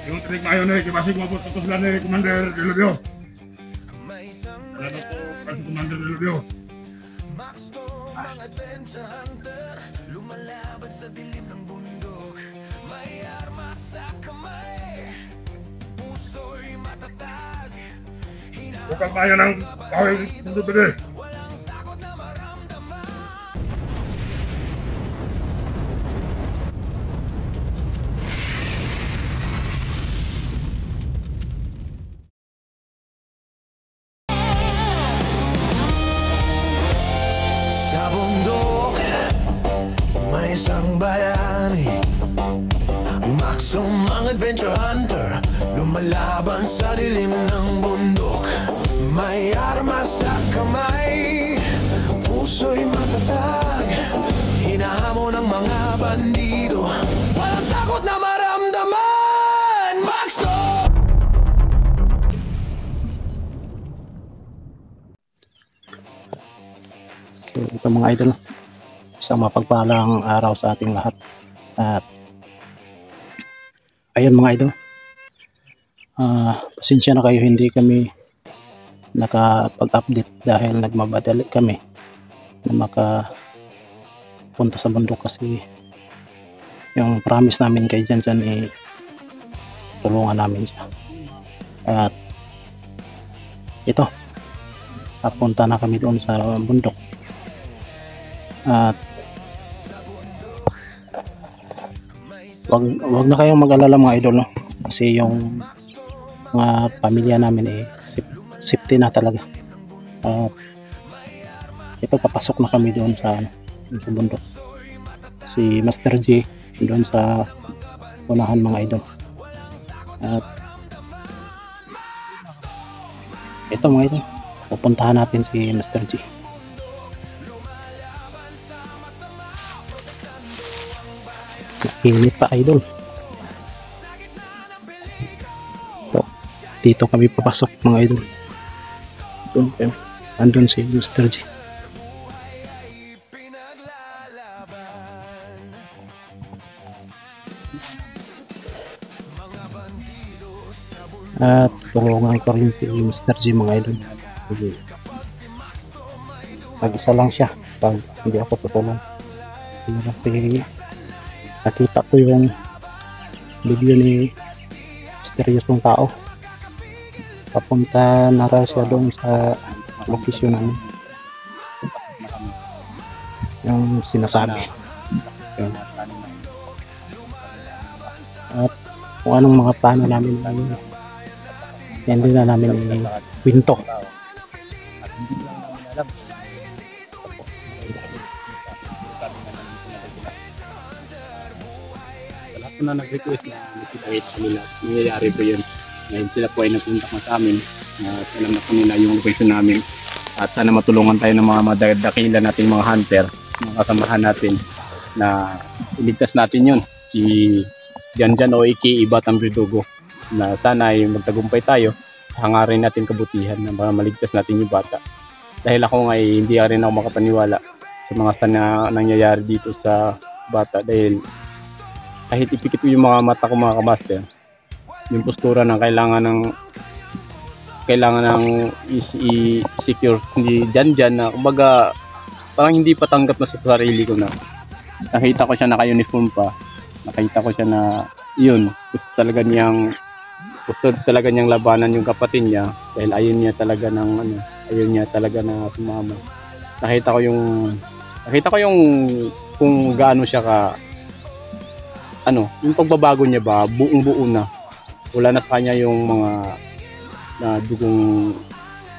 Yung tinig mayo na ikibasig mo po tutos lang ni Commander Delubio. Alam po kasi Commander Delubio. Bukang mayo ng kawin mundo pwede. Sa bundok, may isang bayani, Maxum ang adventure hunter, lumalaban sa dilim ng bundok. May armas sa kamay, puso'y matatag, hinahamon ng mga bandido, walang takot na maramdaman. Maxum! So ito mga idol, isang mapagpalang araw sa ating lahat. At ayun mga idol, pasensya na kayo, hindi kami nakapag-update dahil nagmamadali kami na makapunta sa bundok, kasi yung promise namin kay Jan tulungan namin siya. At ito, papunta na kami doon sa bundok. At wag na kayong mag-alala mga idol, no? Kasi yung mga pamilya namin safety na talaga. At ito, papasok na kami doon sa bundok. Si Master G doon sa unahan mga idol. At ito mga idol, pupuntahan natin si Master G. Init pa idol. So, dito kami papasok mga idol. Andun si Mr. G. At tulungan ko rin si Mr. G mga idol. Sige. Mag-isa lang siya pag hindi ako tutulong. Kasi nakita ko yung video ni misteryosong tao, papunta na raw siya doon sa location namin, yung sinasabi yun. At kung anong mga plano namin, hindi na namin kwento. Na nag-request na nakita nila, nangyayari po yun. Ngayon sila po ay nagpunta sa amin at alam na po nila yung location namin, at sana matulungan tayo ng mga madadakila nating mga hunter, mga kasamahan natin, na iligtas natin yun, si Jan o Iki Batang Verdugo, na sana ay magtagumpay tayo, hangarin natin kabutihan na maligtas natin yung bata. Dahil ako ay hindi rin ako makapaniwala sa mga nangyayari dito sa bata, dahil kahit ipikit ko yung mga mata ko mga kamaster, yung postura ng kailangan ng i-secure hindi dyan na kumbaga parang hindi patanggap na sa sarili ko, na nakita ko siya naka-uniform pa, nakita ko siya na yun, gusto talaga niyang labanan yung kapatid niya, dahil ayun niya talaga na sumama. Nakita ko yung kung gaano siya yung pagbabago niya ba, buong-buo na. Wala na sa kanya yung mga na dugong,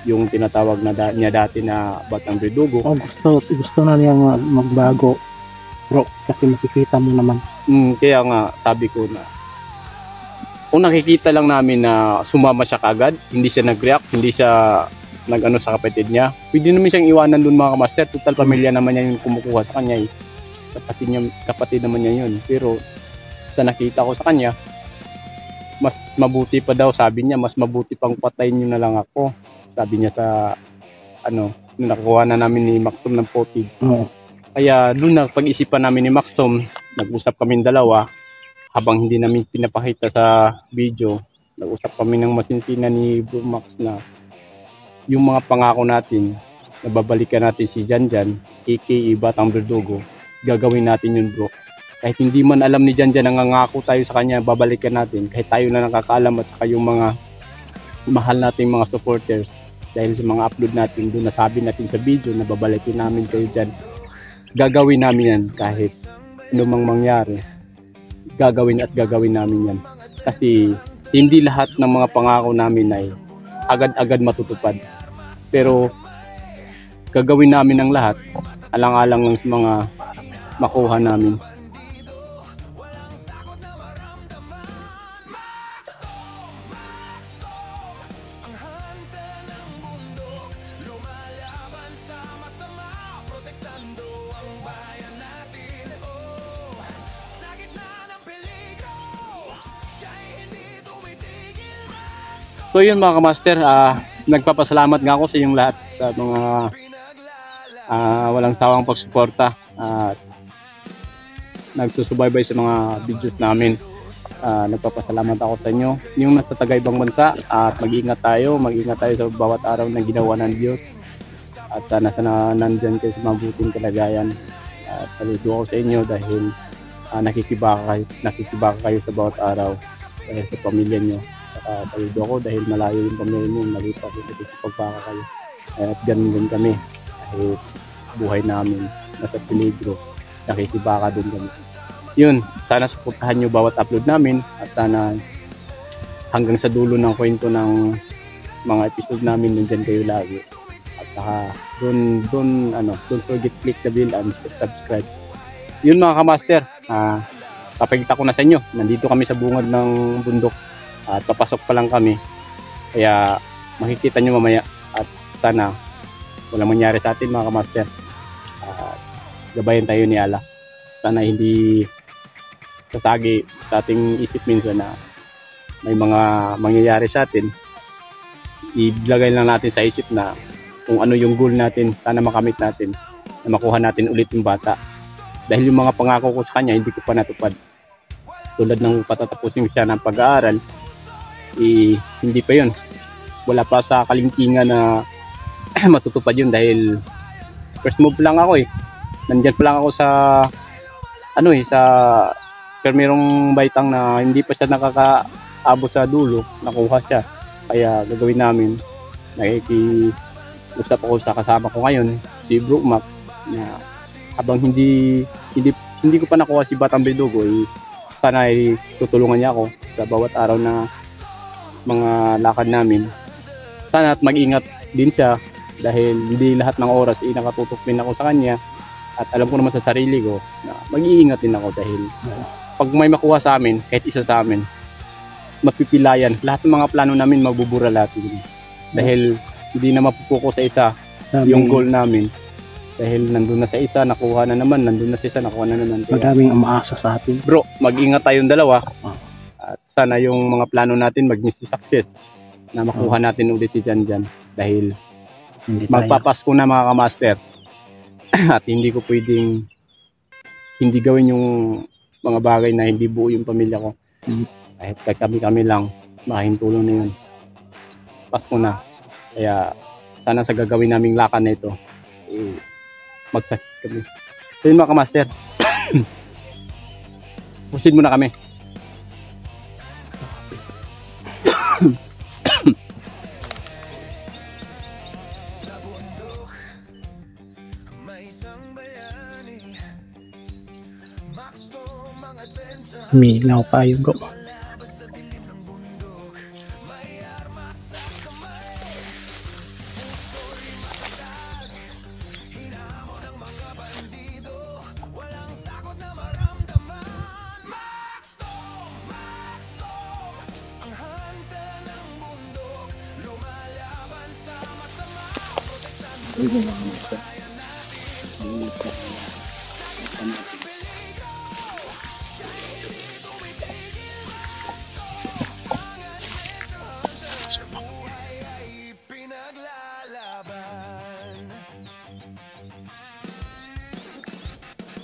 yung tinatawag na niya dati na Batang Verdugo. Gusto na niya magbago, bro, kasi makikita mo naman. Kaya nga sabi ko na kung nakikita lang namin na sumama siya kagad, hindi siya nag-react, hindi siya nag-ano sa kapatid niya, pwede naman siyang iwanan dun mga kamaster. Total pamilya naman niya yung kumukuha sa kanya, kapatid naman niya yun. Pero sa nakita ko sa kanya, mas mabuti pa daw, sabi niya, mas mabuti pang patayin niyo na lang ako, sabi niya sa nakakuha na namin ni Maxum ng footage. Kaya doon na pag-isipan namin ni Maxum, nag-usap kaming dalawa, habang hindi namin pinapakita sa video, nag-usap kami ng masinsinan ni Bro Max na yung mga pangako natin na babalikan natin si Janjan aka Batang Verdugo, gagawin natin yun bro. Kahit hindi man alam ni Janjan, nangangako tayo sa kanya babalikan natin, kahit tayo na nakakaalam at saka yung mga mahal nating mga supporters, dahil sa mga upload natin doon, nasabi natin sa video na babalikin namin kayo dyan, gagawin namin yan kahit anumang mangyari. Gagawin namin yan, kasi hindi lahat ng mga pangako namin ay agad-agad matutupad, pero gagawin namin ang lahat alang-alang lang sa mga makuha namin. So yun mga kamaster, nagpapasalamat nga ako sa inyong lahat sa mga walang sawang pagsuporta at nagsusubaybay sa mga videos namin. Nagpapasalamat ako sa inyo, yung nasa taga-ibang bansa, at mag-ingat tayo sa bawat araw na ginawa ng Diyos, at sana nandyan kayo sa mabuting kalagayan. At saludo ako sa inyo dahil nakikibaka kayo sa bawat araw dahil sa pamilya nyo. Saludo ako dahil malayo yung pamilya nyo, malipat pagbaka kayo. At ganun din kami, kahit buhay namin nasa peligro, nakikibaka din kami. Yun, sana suportahan nyo bawat upload namin, at sana hanggang sa dulo ng kwento ng mga episode namin nandyan kayo lagi. At saka don't forget click the bell and subscribe. Yun mga kamaster, papakita ko na sa inyo, nandito kami sa bungad ng bundok at papasok pa lang kami, kaya makikita nyo mamaya. At sana walang mangyari sa atin mga kamaster, gabayan tayo ni Allah. Sana hindi sasagi sa ating isip minsan na may mga mangyayari sa atin. Ilagay lang natin sa isip na kung ano yung goal natin, sana makamit natin, na makuha natin ulit yung bata. Dahil yung mga pangako ko sa kanya hindi ko pa natupad, tulad ng patatapusin siya ng pag-aaral, hindi pa yun, wala pa sa kalingkingan na matutupad yun, dahil first move lang ako nandyan pa lang ako sa pero merong baitang na hindi pa siya nakakaabot sa dulo, nakuha siya. Kaya gagawin namin, nakikiusap ako sa kasama ko ngayon, si Bro Max, na habang hindi ko pa nakuha si Batang Verdugo, sana tutulungan niya ako sa bawat araw na mga lakad namin. Sana at mag-ingat din siya, dahil hindi lahat ng oras nakatutok din ako sa kanya, at alam ko naman sa sarili ko na mag-iingat din ako, dahil pag may makuha sa amin, kahit isa sa amin, mapipilayan. Lahat ng mga plano namin magbubura lahat din. Dahil hindi na mapupuko sa isa yung goal namin. Dahil nandun na sa isa, nakuha na naman, nandun na sa isa, nakuha na naman. Madaming umaasa sa atin. Bro, mag-ingat tayong dalawa. At sana yung mga plano natin mag-success, na makuha natin ulit si Janjan. Dahil magpapasko na mga kamaster. At hindi ko pwedeng hindi gawin yung mga bagay na hindi buo yung pamilya ko. Kahit kami lang, makahintulong na yun. Pasko na. Kaya sana sa gagawin naming lakan na ito, magsakit kami. So yun mga kamaster, pusin muna kami. Minaw kayo bro.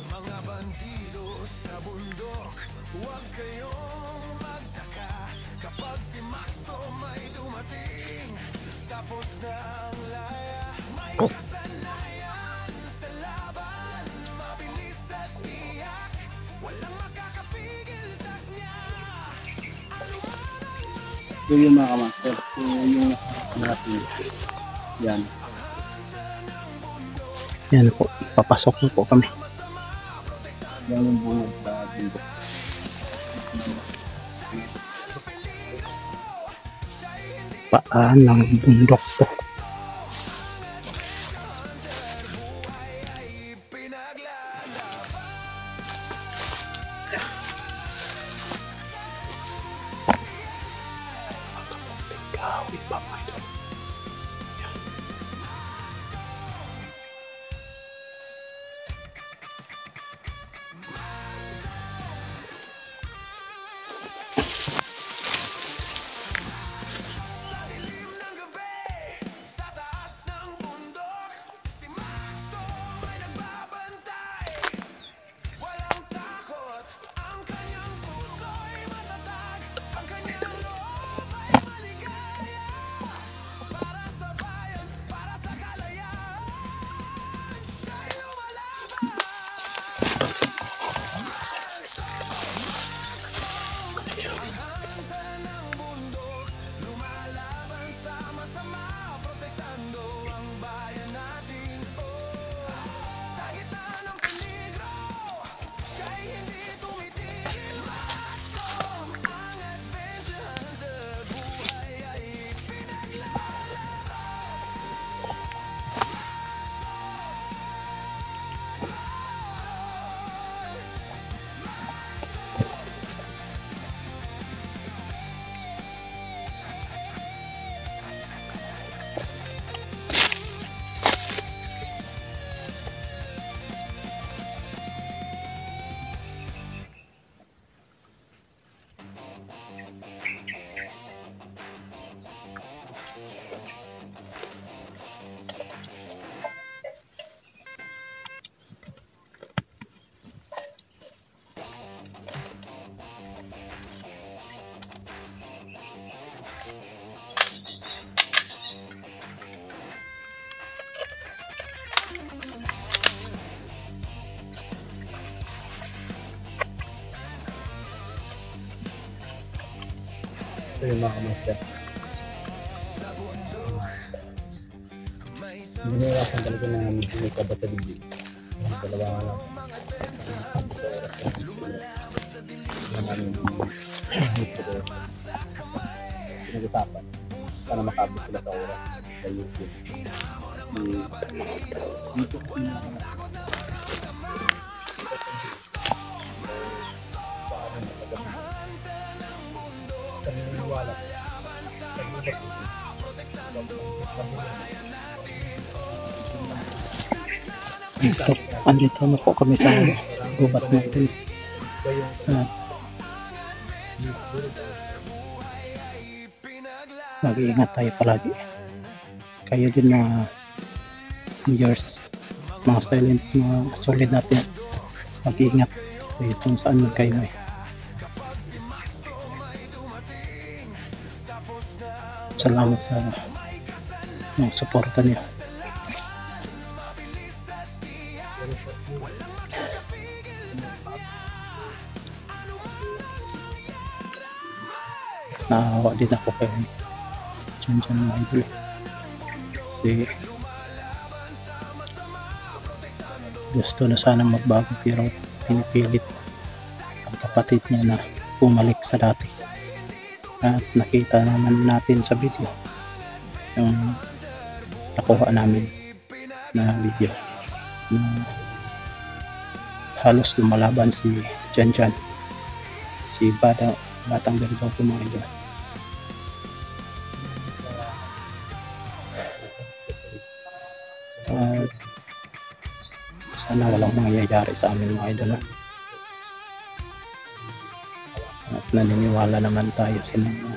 Mga bandido sa bundok, huwag kayo So yung mga kamaster, so yung natin, yan. Yan po, papasok na po kami. Yan yung buong dito. Paan ng bundok po. So yung mga kamaster. Hindi na iwasan talaga na may kabataligi. Dalawa nga lang. Pinag-usapan. Sana makabot sila sa oras sa YouTube. Dito kasi mga naniniwala Dito, andito na po kami sa gubat natin. At mag-iingat tayo palagi. Kayo din mga viewers, mga silent, mga solid natin. Mag-iingat kayo kung saan man kayo eh. Salamat sa mga suporta niyo. Naawa din ako kayo dyan mga idol. Kasi gusto na sana magbago pero pinipilit ang kapatid niya na bumalik sa dati. At nakita naman natin sa video yung nakuha namin na video na halos lumalaban si Jan, si Batang Bilbao po mga idol. Sana walang mangyayari sa amin mga idol. At naniniwala naman tayo sa mga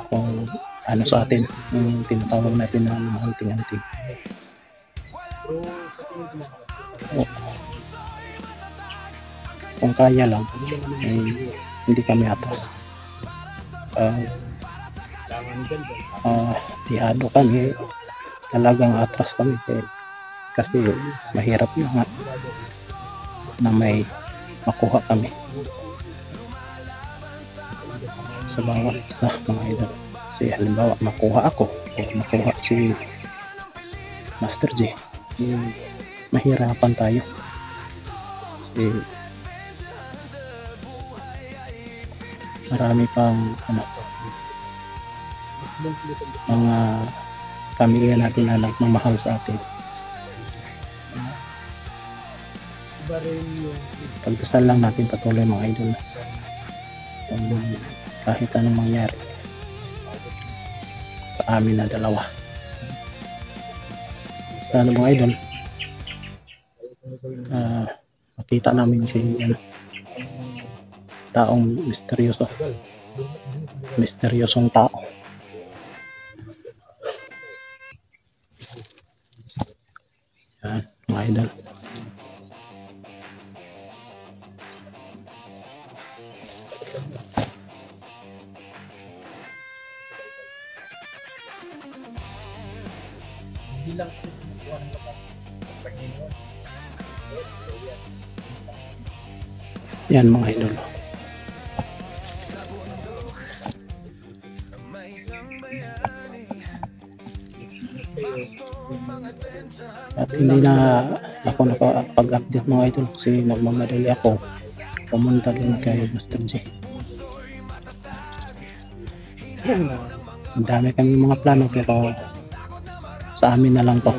kung ano sa atin yung tinatawag natin na mga anting-anting. Kung kaya lang hindi kami atras. tihado kami, talagang atras kami kasi mahirap na may makuha kami sa bawat isa mga idol. Kasi halimbawa makuha ako o makuha si Master J, mahirapan tayo. Marami pang mga pamilya natin na nagmamahal sa atin. Pagdasal lang natin patuloy mga idol, kahit anong mangyari sa amin na dalawa. Sana mga idol, makita namin si taong misteryosong tao. Yan mga idol. Yan mga idol. At hindi na ako nakapag-update mga idol kasi magmamadali ako pumunta dun kay Master J. Ang dami kami mga plano pero sa amin na lang to.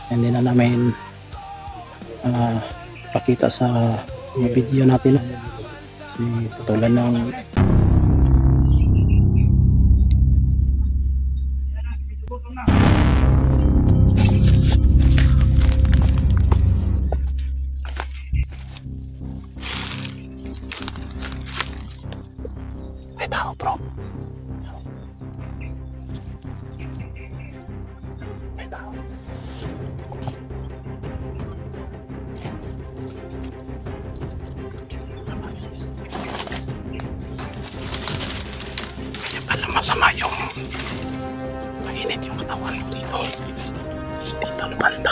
Hindi na namin pakita sa mga video natin. Kasi tulad ng may tao bro. May tao. Kaya pala masama yung mainit yung katawan dito. Dito na banda.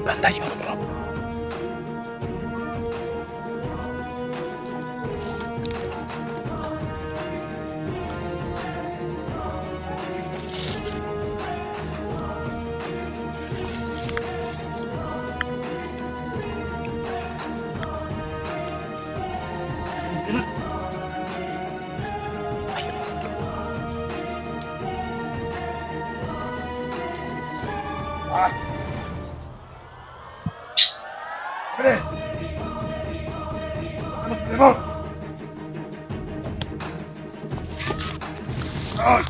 Banda yun bro. Pre! Ano mo? Ah!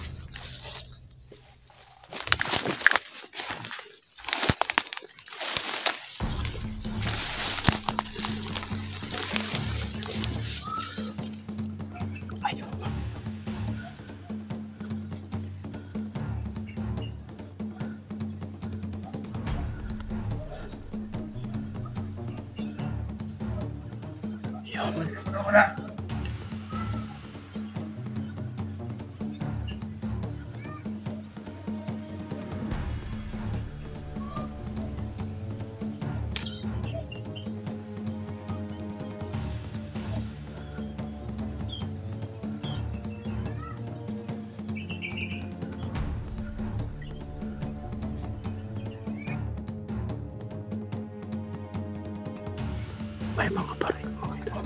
May mga baril mga ito.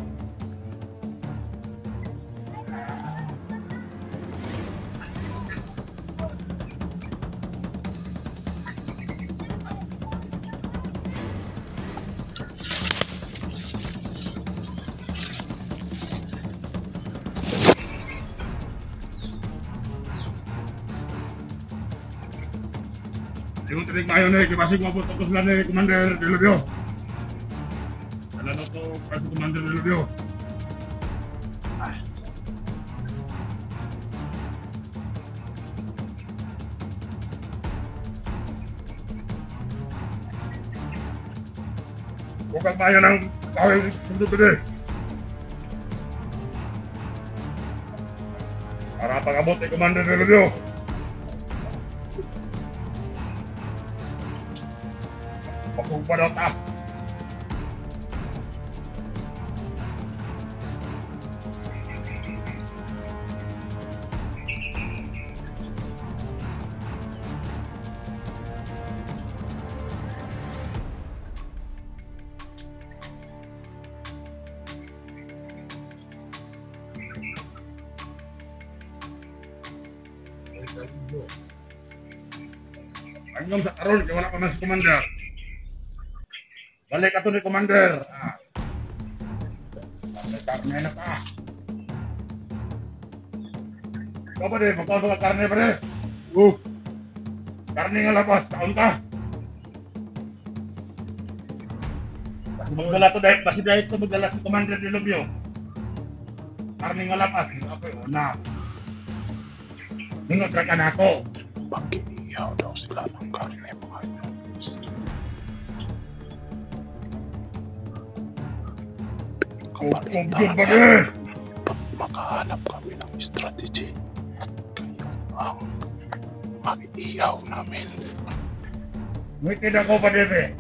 Yung tinig mayo na ikibasig mo po tapos lang ni Commander Delubio. Wala na po kasi Commander Delubio. Huwag mayo ng kawin sundo pwede. Para pag-abot ni Commander Delubio. Pagpagpa daw ta. Hanggang sa karon kaya wala pa man si Commander. Balik ato ni Commander. May karne na ka. Ikaw ba din? Magkawal ka karne ba din? Karne nga labas. Kaon ka. Magdala to dahil. Basi dahil ito magdala si Commander Delubio. Karne nga labas. Ako yung una. Ningot ra ka na ako. Mag-iiyaw daw sila ng karne mga yun. Kapalitan namin. Makahanap kami ng strategy. Kayo ang mag-iiyaw namin. Ngitin ako pa din.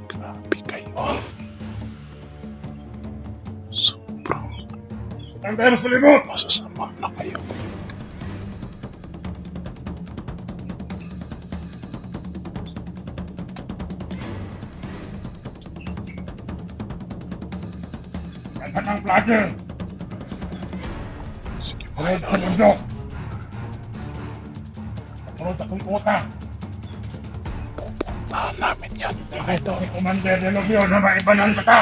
Grabe kayo. Sobrang Saan tayo mas malimot? masasama na kayo. Saan ang platter? Sige mga Sunod sa idol. bundok. Sunod sa kong kuwata. Pupuntahan namin yan mga Ito idol. si Commander Delubio na maibanan ka ta.